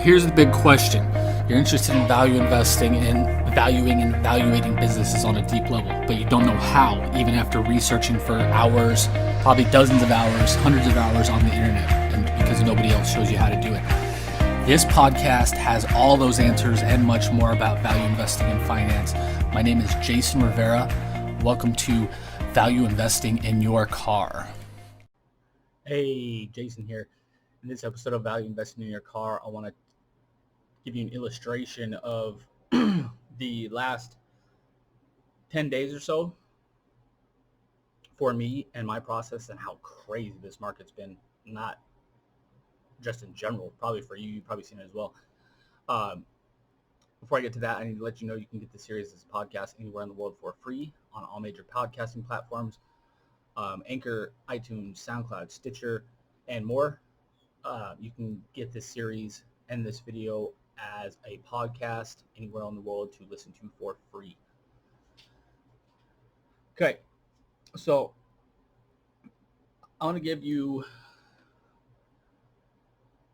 here's the big question. You're interested in value investing and valuing and evaluating businesses on a deep level, but you don't know how, even after researching for hours, probably dozens of hours, hundreds of hours on the internet, and because nobody else shows you how to do it. This podcast has all those answers and much more about value investing and finance. My name is Jason Rivera. Welcome to Value Investing in Your Car. Hey, Jason here. In this episode of Value Investing in Your Car, I want to give you an illustration of the last 10 days or so for me and my process and how crazy this market's been, not just in general, probably for you, you've probably seen it as well. Before I get to that, I need to let you know you can get the series as a podcast anywhere in the world for free on all major podcasting platforms, Anchor, iTunes, SoundCloud, Stitcher, and more. You can get this series and this video as a podcast anywhere in the world to listen to for free. Okay, so I want to give you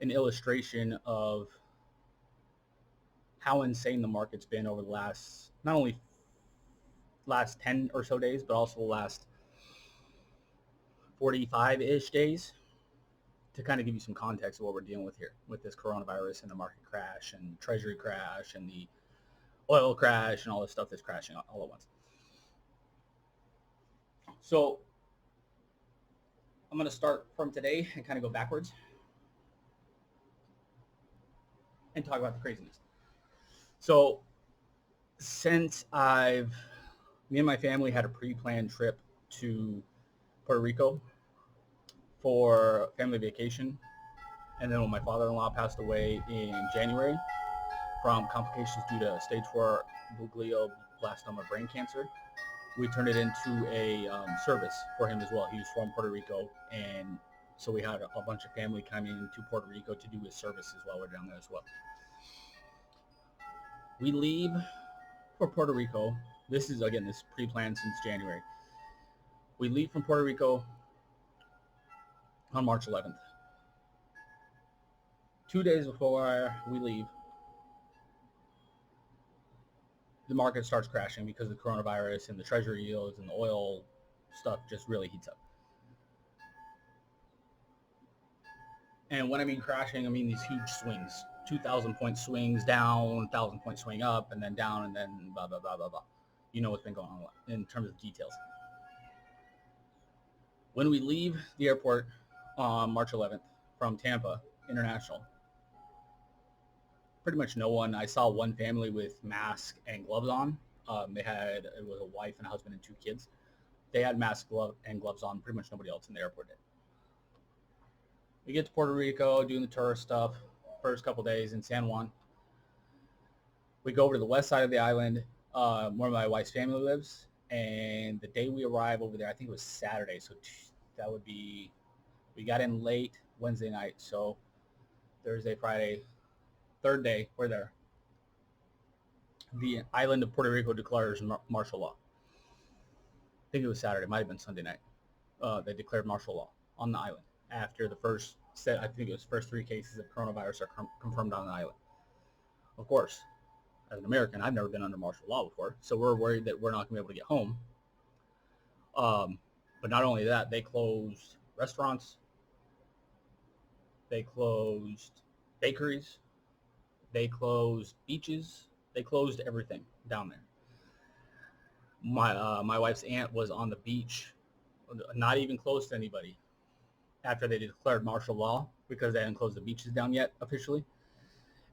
an illustration of how insane the market's been over the last, not only last 10 or so days, but also the last 45-ish days, to kind of give you some context of what we're dealing with here with this coronavirus and the market crash and treasury crash and the oil crash and all this stuff that's crashing all at once. So I'm going to start from today and kind of go backwards and talk about the craziness. So since me and my family had a pre-planned trip to Puerto Rico for family vacation, and then when my father-in-law passed away in January from complications due to stage 4 glioblastoma brain cancer, we turned it into a service for him as well. He was from Puerto Rico, and so we had a bunch of family coming to Puerto Rico to do his services while we're down there as well. We leave for Puerto Rico. This is pre-planned since January. We leave from Puerto Rico on March 11th. 2 days before we leave, the market starts crashing because of the coronavirus, and the treasury yields and the oil stuff just really heats up. And when I mean crashing, I mean these huge swings, 2,000 point swings down, 1,000 point swing up, and then down, and then blah, blah, blah, blah, blah. You know what's been going on in terms of details. When we leave the airport on March 11th from Tampa International, pretty much no one. I saw one family with masks and gloves on. It was a wife and a husband and 2 kids. They had masks and gloves on. Pretty much nobody else in the airport did. We get to Puerto Rico, doing the tourist stuff, first couple days in San Juan. We go over to the west side of the island, where my wife's family lives. And the day we arrive over there, I think it was Saturday. So that would be, we got in late Wednesday night. So Thursday, Friday, third day, we're there. The island of Puerto Rico declares martial law. I think it was Saturday. It might have been Sunday night. They declared martial law on the island after the first 3 cases of coronavirus are confirmed on the island. Of course, as an American, I've never been under martial law before, so we're worried that we're not going to be able to get home. But not only that, they closed restaurants. They closed bakeries. They closed beaches. They closed everything down there. My wife's aunt was on the beach, not even close to anybody, after they declared martial law, because they hadn't closed the beaches down yet officially.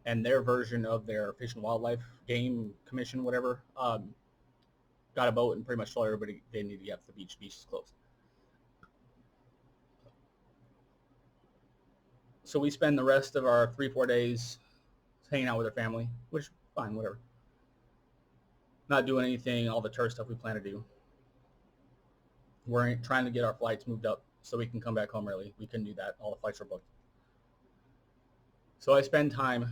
And their version of their Fish and Wildlife Game Commission, whatever, got a boat and pretty much told everybody they need to get off the beach. The beach is closed. So we spend the rest of our 3-4 days hanging out with our family, which fine, whatever. Not doing anything, all the tourist stuff we plan to do. We're trying to get our flights moved up so we can come back home early. We couldn't do that. All the flights are booked. So I spend time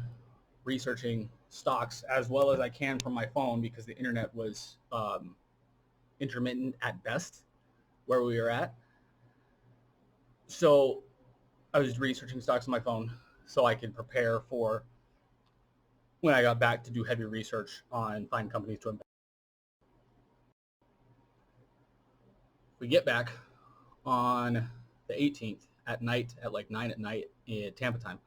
researching stocks as well as I can from my phone, because the internet was intermittent at best where we were at. So I was researching stocks on my phone so I could prepare for when I got back to do heavy research on finding companies to invest. We get back on the 18th at night at like 9 at night in Tampa time.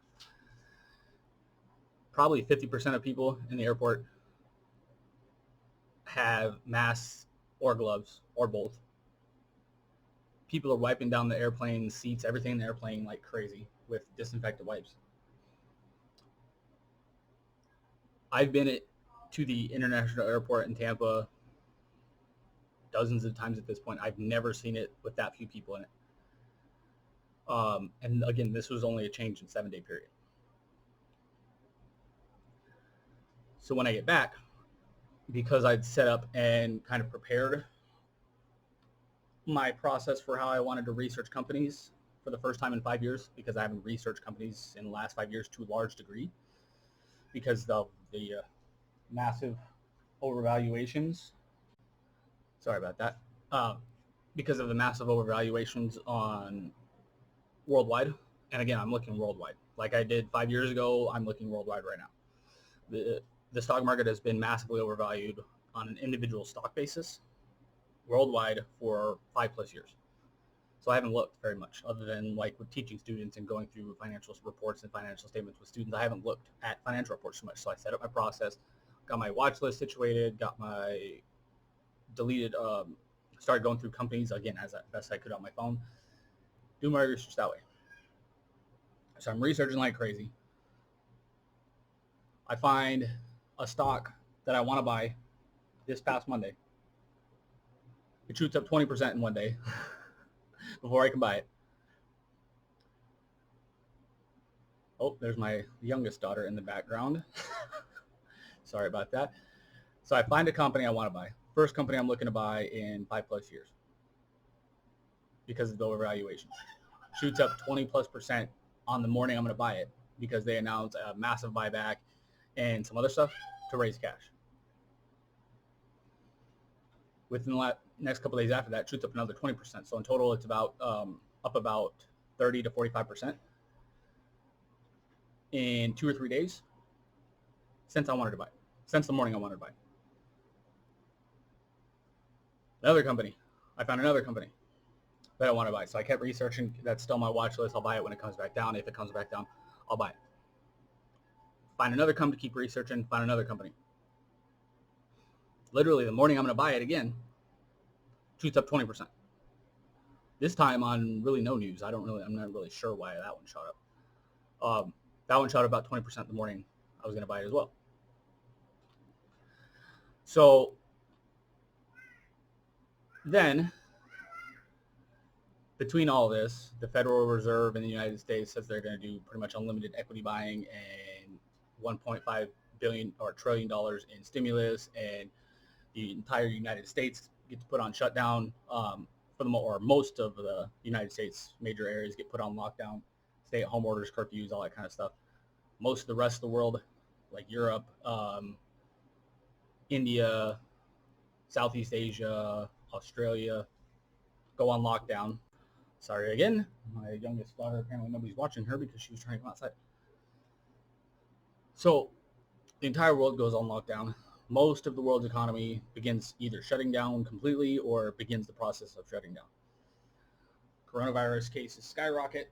Probably 50% of people in the airport have masks or gloves or both. People are wiping down the airplane seats, everything in the airplane like crazy with disinfectant wipes. I've been to the international airport in Tampa dozens of times at this point. I've never seen it with that few people in it. And again, this was only a change in 7-day period. So when I get back, because I'd set up and kind of prepared my process for how I wanted to research companies for the first time in 5 years, because I haven't researched companies in the last 5 years to a large degree, because of the massive overvaluations. Sorry about that. Because of the massive overvaluations on worldwide. And again, I'm looking worldwide. Like I did 5 years ago, I'm looking worldwide right now. The stock market has been massively overvalued on an individual stock basis worldwide for 5+ years. So I haven't looked very much, other than like with teaching students and going through financial reports and financial statements with students. I haven't looked at financial reports too much. So I set up my process, got my watch list situated, got my deleted, started going through companies again as best I could on my phone. Do my research that way. So I'm researching like crazy. I find a stock that I want to buy this past Monday. It shoots up 20% in one day before I can buy it. Oh, there's my youngest daughter in the background. Sorry about that. So I find a company I want to buy. First company I'm looking to buy in 5+ years because of the overvaluation. Shoots up 20+% on the morning I'm going to buy it because they announced a massive buyback and some other stuff to raise cash. Within the next couple of days after that, shoots up another 20%. So in total, it's about up about 30 to 45% in 2 or 3 days since I wanted to buy it. Since the morning I wanted to buy it. Another company. I found another company that I want to buy. So I kept researching. That's still on my watch list. I'll buy it when it comes back down. If it comes back down, I'll buy it. Find another company, keep researching, find another company. Literally the morning I'm going to buy it again, shoots up 20%. This time on really no news. I'm not really sure why that one shot up. That one shot up about 20% the morning I was going to buy it as well. So then, between all this, the Federal Reserve in the United States says they're going to do pretty much unlimited equity buying and $1.5 billion or $1 trillion in stimulus, and the entire United States gets put on shutdown. For most of the United States major areas get put on lockdown, stay-at-home orders, curfews, all that kind of stuff. Most of the rest of the world, like Europe, India, Southeast Asia, Australia, go on lockdown. Sorry again, my youngest daughter, apparently nobody's watching her because she was trying to come outside. So the entire world goes on lockdown. Most of the world's economy begins either shutting down completely or begins the process of shutting down. Coronavirus cases skyrocket.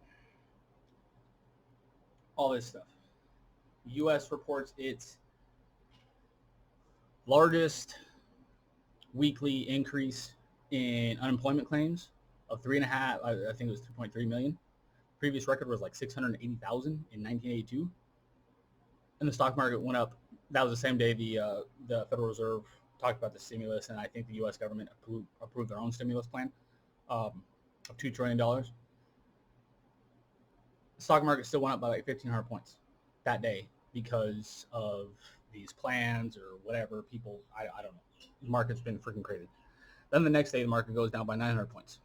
All this stuff. U.S. reports its largest weekly increase in unemployment claims of 3.5, I think it was 3.3 million. Previous record was like 680,000 in 1982. And the stock market went up. That was the same day the Federal Reserve talked about the stimulus, and I think the U.S. government approved their own stimulus plan of $2 trillion. The stock market still went up by like 1,500 points that day because of these plans or whatever. People, I don't know. The market's been freaking crazy. Then the next day, the market goes down by 900 points.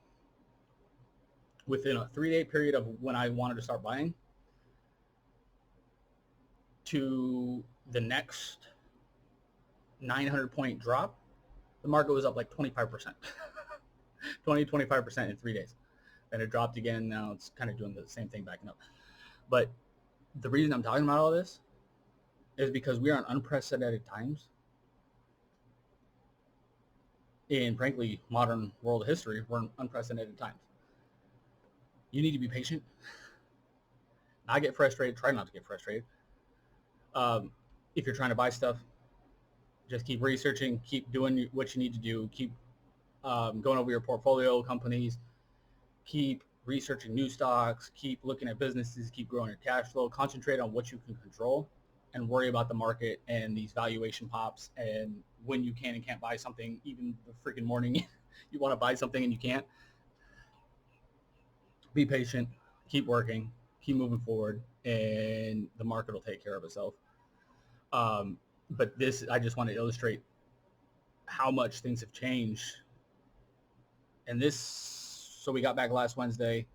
Within a 3-day period of when I wanted to start buying to the next 900-point drop, the market was up like 25%. 25% in 3 days. Then it dropped again. Now it's kind of doing the same thing backing up. But the reason I'm talking about all this is because we are in unprecedented times in, frankly, modern world history. We're in unprecedented times. You need to be patient, not get frustrated. Try not to get frustrated. If you're trying to buy stuff, just keep researching, keep doing what you need to do, keep going over your portfolio companies, keep researching new stocks, keep looking at businesses, keep growing your cash flow, concentrate on what you can control, and worry about the market and these valuation pops and when you can and can't buy something, even the freaking morning you want to buy something and you can't. Be patient, keep working, keep moving forward, and the market will take care of itself. But this, I just want to illustrate how much things have changed. And this, so we got back last Wednesday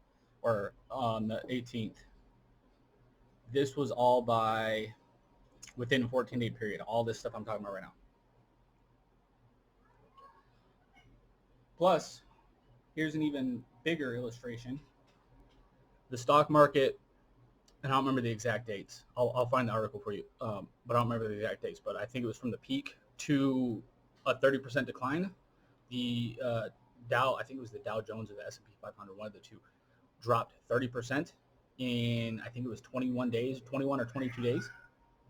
or on the 18th. This was all by within a 14-day period. All this stuff I'm talking about right now. Plus, here's an even bigger illustration. The stock market, and I don't remember the exact dates. I'll find the article for you, but I don't remember the exact dates. But I think it was from the peak to a 30% decline. The Dow, I think it was the Dow Jones or the S&P 500, one of the two, dropped 30% in, I think it was 21 days, 21 or 22 days,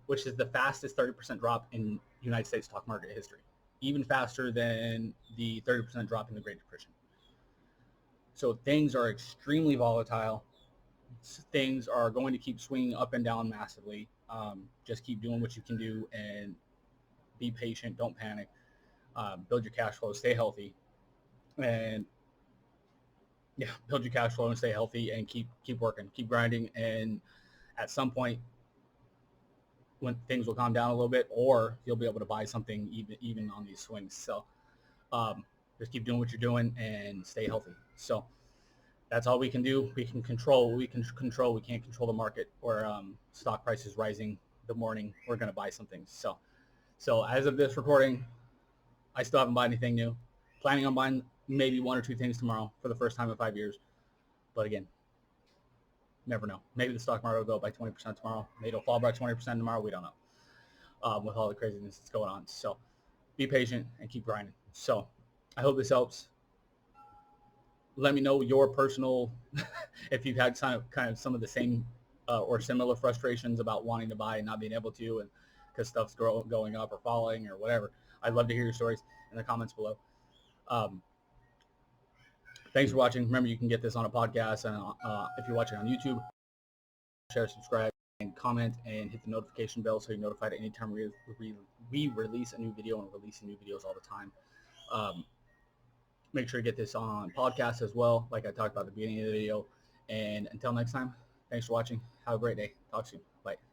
which is the fastest 30% drop in United States stock market history, even faster than the 30% drop in the Great Depression. So things are extremely volatile. Things are going to keep swinging up and down massively. Just keep doing what you can do and be patient. Don't panic. Build your cash flow. Stay healthy. And yeah, build your cash flow and stay healthy and keep working. Keep grinding. And at some point, when things will calm down a little bit, or you'll be able to buy something even on these swings. So just keep doing what you're doing and stay healthy. So that's all we can do. We can control what we can control. We can't control the market or stock prices rising the morning we're going to buy something. So as of this recording, I still haven't bought anything new. Planning on buying maybe one or two things tomorrow for the first time in 5 years. But again, never know. Maybe the stock market will go up by 20% tomorrow. Maybe it'll fall by 20% tomorrow. We don't know with all the craziness that's going on. So be patient and keep grinding. So I hope this helps. Let me know your personal, if you've had kind of some of the same or similar frustrations about wanting to buy and not being able to, and because stuff's going up or falling or whatever. I'd love to hear your stories in the comments below. Thanks for watching. Remember, you can get this on a podcast, and if you're watching on YouTube, share, subscribe, and comment, and hit the notification bell so you're notified anytime we release a new video, and releasing new videos all the time. Make sure to get this on podcast as well, like I talked about at the beginning of the video. And until next time, thanks for watching. Have a great day. Talk soon. Bye.